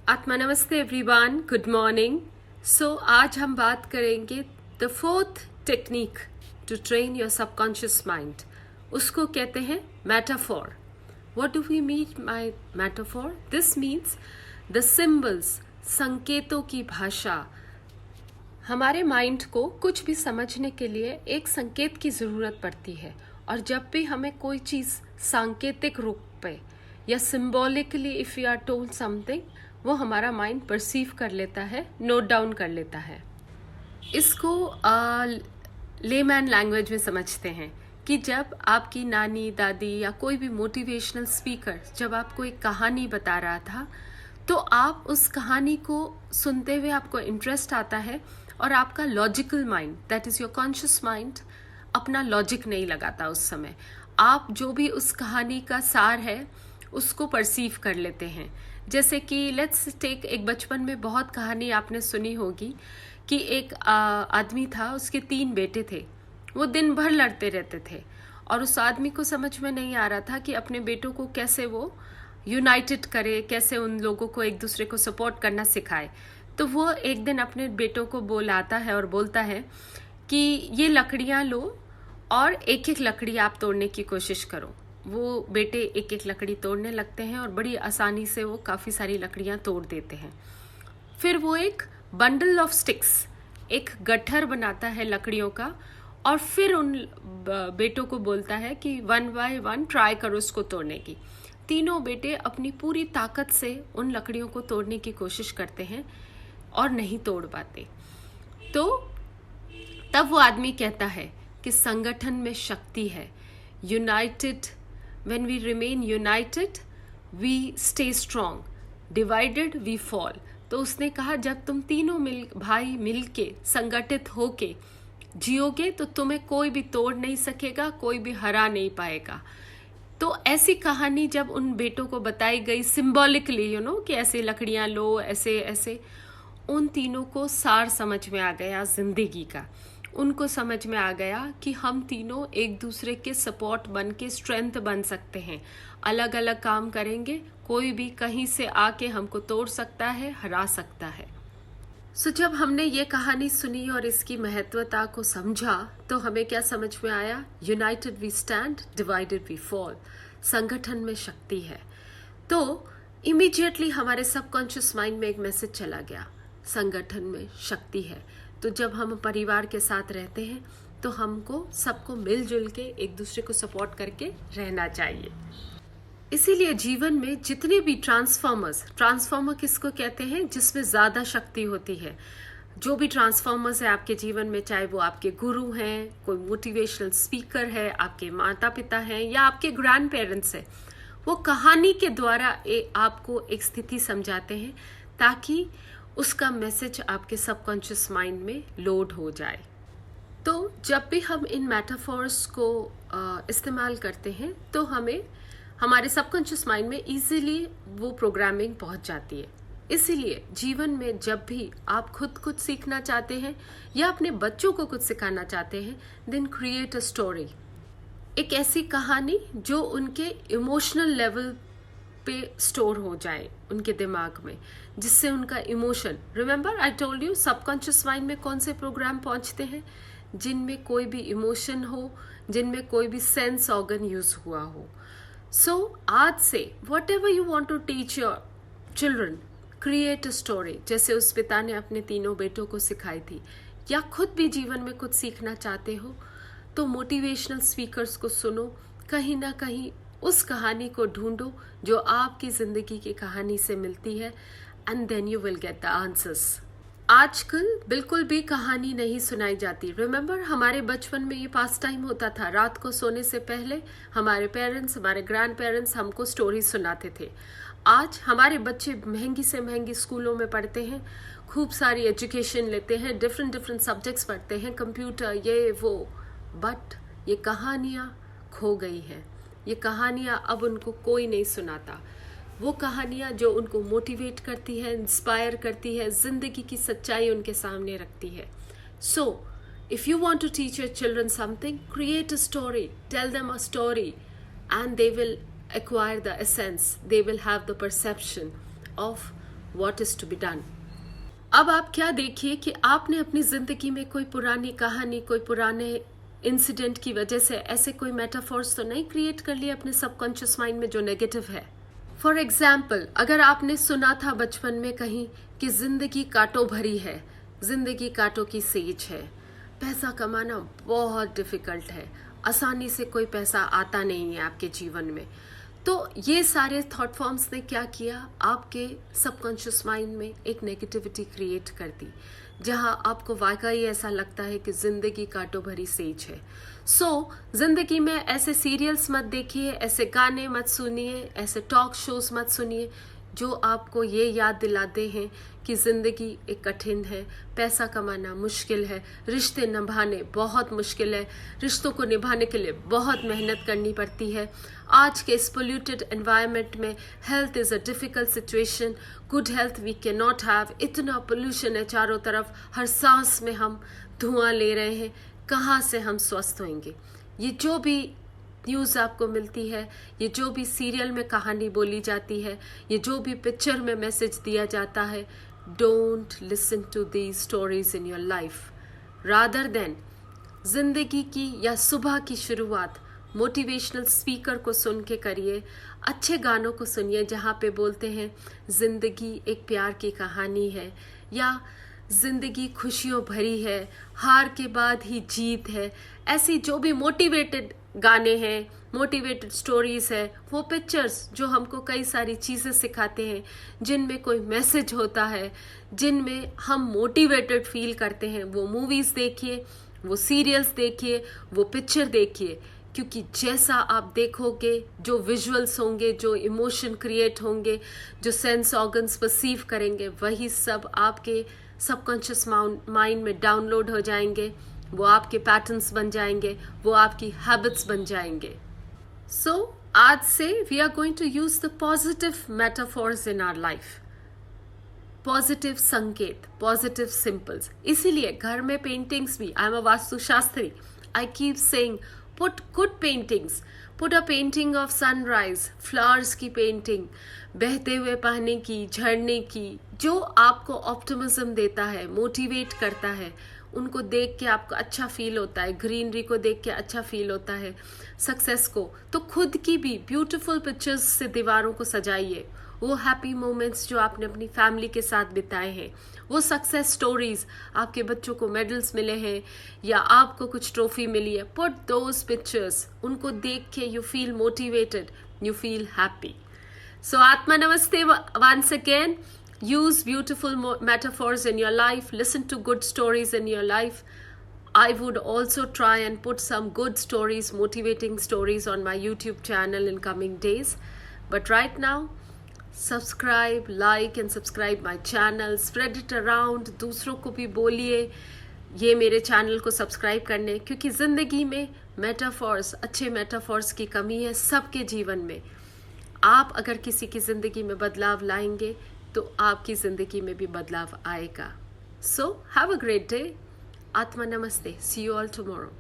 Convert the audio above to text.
आत्मा नमस्ते everyone, good morning. सो आज हम बात करेंगे the fourth technique to train your subconscious mind. उसको कहते हैं metaphor. What do we mean by metaphor? This means the symbols, संकेतों की भाषा। हमारे माइंड को कुछ भी समझने के लिए एक संकेत की ज़रूरत पड़ती है, और जब भी हमें कोई चीज़ सांकेतिक रूप पे या symbolically if you are told something, वो हमारा माइंड परसीव कर लेता है, नोट डाउन कर लेता है। इसको लेमैन लैंग्वेज में समझते हैं कि जब आपकी नानी दादी या कोई भी मोटिवेशनल स्पीकर जब आपको एक कहानी बता रहा था, तो आप उस कहानी को सुनते हुए आपको इंटरेस्ट आता है, और आपका logical mind, that is your conscious mind, अपना लॉजिक नहीं लगाता उस समय। आप जो भी उस कहानी का सार है उसको परसीव कर लेते हैं। जैसे कि लेट्स टेक, एक बचपन में बहुत कहानी आपने सुनी होगी कि एक आदमी था, उसके 3 बेटे थे। वो दिन भर लड़ते रहते थे, और उस आदमी को समझ में नहीं आ रहा था कि अपने बेटों को कैसे वो यूनाइटेड करे, कैसे उन लोगों को एक दूसरे को सपोर्ट करना सिखाए। तो वो एक दिन अपने बेटों को बुलाता है और बोलता है कि ये लकड़ियाँ लो और एक एक लकड़ी आप तोड़ने की कोशिश करो। वो बेटे एक एक लकड़ी तोड़ने लगते हैं और बड़ी आसानी से वो काफ़ी सारी लकड़ियाँ तोड़ देते हैं। फिर वो एक बंडल ऑफ स्टिक्स, एक गट्ठर बनाता है लकड़ियों का, और फिर उन बेटों को बोलता है कि 1 बाय 1 ट्राई करो उसको तोड़ने की। तीनों बेटे अपनी पूरी ताकत से उन लकड़ियों को तोड़ने की कोशिश करते हैं और नहीं तोड़ पाते। तो तब वो आदमी कहता है कि संगठन में शक्ति है। United, when we remain united we stay strong, divided we fall। तो उसने कहा जब तुम तीनों भाई मिल के संगठित होके जियोगे तो तुम्हें कोई भी तोड़ नहीं सकेगा, कोई भी हरा नहीं पाएगा। तो ऐसी कहानी जब उन बेटों को बताई गई सिंबॉलिकली, कि ऐसे लकड़ियां लो, ऐसे ऐसे, उन तीनों को सार समझ में आ गया जिंदगी का। उनको समझ में आ गया कि हम तीनों एक दूसरे के सपोर्ट बन के स्ट्रेंथ बन सकते हैं। अलग अलग काम करेंगे, कोई भी कहीं से आके हमको तोड़ सकता है, हरा सकता है। सो जब हमने ये कहानी सुनी और इसकी महत्वता को समझा, तो हमें क्या समझ में आया? United we stand, divided we fall. संगठन में शक्ति है। तो इमीडिएटली हमारे सबकॉन्शियस माइंड में एक मैसेज चला गया, संगठन में शक्ति है। तो जब हम परिवार के साथ रहते हैं तो हमको सबको मिलजुल के एक दूसरे को सपोर्ट करके रहना चाहिए। इसीलिए जीवन में जितने भी ट्रांसफॉर्मर किसको कहते हैं? जिसमें ज़्यादा शक्ति होती है। जो भी ट्रांसफॉर्मर्स है आपके जीवन में, चाहे वो आपके गुरु हैं, कोई मोटिवेशनल स्पीकर है, आपके माता पिता हैं, या आपके ग्रैंड पेरेंट्स हैं, वो कहानी के द्वारा आपको एक स्थिति समझाते हैं ताकि उसका मैसेज आपके सबकॉन्शियस माइंड में लोड हो जाए। तो जब भी हम इन मेटाफॉर्स को इस्तेमाल करते हैं तो हमें हमारे सबकॉन्शियस माइंड में इजीली वो प्रोग्रामिंग पहुंच जाती है। इसीलिए जीवन में जब भी आप खुद कुछ सीखना चाहते हैं या अपने बच्चों को कुछ सिखाना चाहते हैं, देन क्रिएट अ स्टोरी। एक ऐसी कहानी जो उनके इमोशनल लेवल पे स्टोर हो जाए उनके दिमाग में, जिससे उनका emotion, remember I told you, subconscious mind में कौन से प्रोग्राम पहुंचते हैं? जिनमें कोई भी इमोशन हो, जिनमें कोई भी सेंस ऑर्गन यूज हुआ हो। सो आज से whatever you want to teach your children, create a story, जैसे उस पिता ने अपने तीनों बेटों को सिखाई थी। या खुद भी जीवन में कुछ सीखना चाहते हो तो मोटिवेशनल स्पीकर्स को सुनो, कहीं ना कहीं उस कहानी को ढूंढो जो आपकी जिंदगी की कहानी से मिलती है, and then you will get the answers. आजकल बिल्कुल भी कहानी नहीं सुनाई जाती। रिमेंबर, हमारे बचपन में ये पास टाइम होता था, रात को सोने से पहले हमारे पेरेंट्स, हमारे ग्रैंड पेरेंट्स हमको स्टोरी सुनाते थे। आज हमारे बच्चे महंगी से महंगी स्कूलों में पढ़ते हैं, खूब सारी एजुकेशन लेते हैं, डिफरेंट सब्जेक्ट्स पढ़ते हैं, कंप्यूटर, ये वो, बट ये कहानियाँ खो गई हैं। ये कहानियाँ अब उनको कोई नहीं सुनाता। वो कहानियाँ जो उनको मोटिवेट करती है, इंस्पायर करती है, जिंदगी की सच्चाई उनके सामने रखती है। So if you want to teach your children something, create a story, tell them a story, and they will acquire the essence, they will have the perception of what is to be done. अब आप क्या देखिए कि आपने अपनी जिंदगी में कोई पुरानी कहानी, कोई पुराने इंसिडेंट की वजह से ऐसे कोई मेटाफॉर्स तो नहीं क्रिएट कर लिए अपने सबकॉन्शियस माइंड में जो नेगेटिव है. फॉर एग्जाम्पल, अगर आपने सुना था बचपन में कहीं कि जिंदगी कांटों भरी है, जिंदगी कांटों की सेज है, पैसा कमाना बहुत डिफिकल्ट है, आसानी से कोई पैसा आता नहीं है आपके जीवन में, तो ये सारे थॉट फॉर्म्स ने क्या किया, आपके सबकॉन्शियस माइंड में एक नेगेटिविटी क्रिएट कर दी, जहां आपको वाकई ऐसा लगता है कि जिंदगी कांटों भरी सेज है. सो जिंदगी में ऐसे सीरियल्स मत देखिए, ऐसे गाने मत सुनिए, ऐसे टॉक शोज मत सुनिए जो आपको ये याद दिलाते हैं कि जिंदगी एक कठिन है, पैसा कमाना मुश्किल है, रिश्ते निभाने बहुत मुश्किल है, रिश्तों को निभाने के लिए बहुत मेहनत करनी पड़ती है. आज के इस पोल्यूटेड एनवायरनमेंट में health is a difficult situation, good health we can not have. इतना पोल्यूशन है चारों तरफ, हर सांस में हम धुआं ले रहे हैं, कहाँ से हम स्वस्थ होंगे. ये जो भी न्यूज़ आपको मिलती है, ये जो भी सीरियल में कहानी बोली जाती है, ये जो भी पिक्चर में मैसेज दिया जाता है, don't listen to these stories in your life. Rather than जिंदगी की या सुबह की शुरुआत मोटिवेशनल स्पीकर को सुन के करिए, अच्छे गानों को सुनिए जहाँ पे बोलते हैं जिंदगी एक प्यार की कहानी है, या जिंदगी खुशियों भरी है, हार के बाद ही जीत है. ऐसी जो भी मोटिवेटेड गाने हैं, मोटिवेटेड स्टोरीज है, वो पिक्चर्स जो हमको कई सारी चीज़ें सिखाते हैं, जिनमें कोई मैसेज होता है, जिनमें हम मोटिवेटेड फील करते हैं, वो मूवीज़ देखिए, वो सीरियल्स देखिए, वो पिक्चर देखिए. क्योंकि जैसा आप देखोगे, जो विजुअल्स होंगे, जो इमोशन क्रिएट होंगे, जो सेंस ऑर्गन्स परसीव करेंगे, वही सब आपके सबकॉन्शियस माइंड में डाउनलोड हो जाएंगे, वो आपके पैटर्न्स बन जाएंगे, वो आपकी हैबिट्स बन जाएंगे. सो आज से we are going to use the positive metaphors in our life, positive संकेत, पॉजिटिव सिंपल्स. इसीलिए घर में पेंटिंग्स भी, आई एम अ वास्तुशास्त्री, I keep saying put good paintings, put a painting of sunrise, flowers की painting, बहते हुए पानी की, झरने की, जो आपको ऑप्टिमिज्म देता है, मोटिवेट करता है. उनको देख के आपको अच्छा फील होता है, ग्रीनरी को देख के अच्छा फील होता है, सक्सेस को. तो खुद की भी ब्यूटीफुल पिक्चर्स से दीवारों को सजाइए. वो हैप्पी मोमेंट्स जो आपने अपनी फैमिली के साथ बिताए हैं, वो सक्सेस स्टोरीज, आपके बच्चों को मेडल्स मिले हैं या आपको कुछ ट्रॉफी मिली है, पुट दोज पिक्चर्स. उनको देख के you feel motivated, you feel happy. So आत्मा नमस्ते once again. Use beautiful metaphors in your life. Listen to good stories in your life. I would also try and put some good stories, motivating stories on my YouTube channel in coming days. But right now, subscribe, like and subscribe my channel. Spread it around. दूसरों को भी बोलिए ये मेरे channel को subscribe करने, क्योंकि ज़िंदगी में मेटाफॉर्स, अच्छे मेटाफॉर्स की कमी है सबके जीवन में. आप अगर किसी की ज़िंदगी में बदलाव लाएंगे तो आपकी ज़िंदगी में भी बदलाव आएगा. So have a great day. आत्मा नमस्ते. सी यू ऑल टुमारो.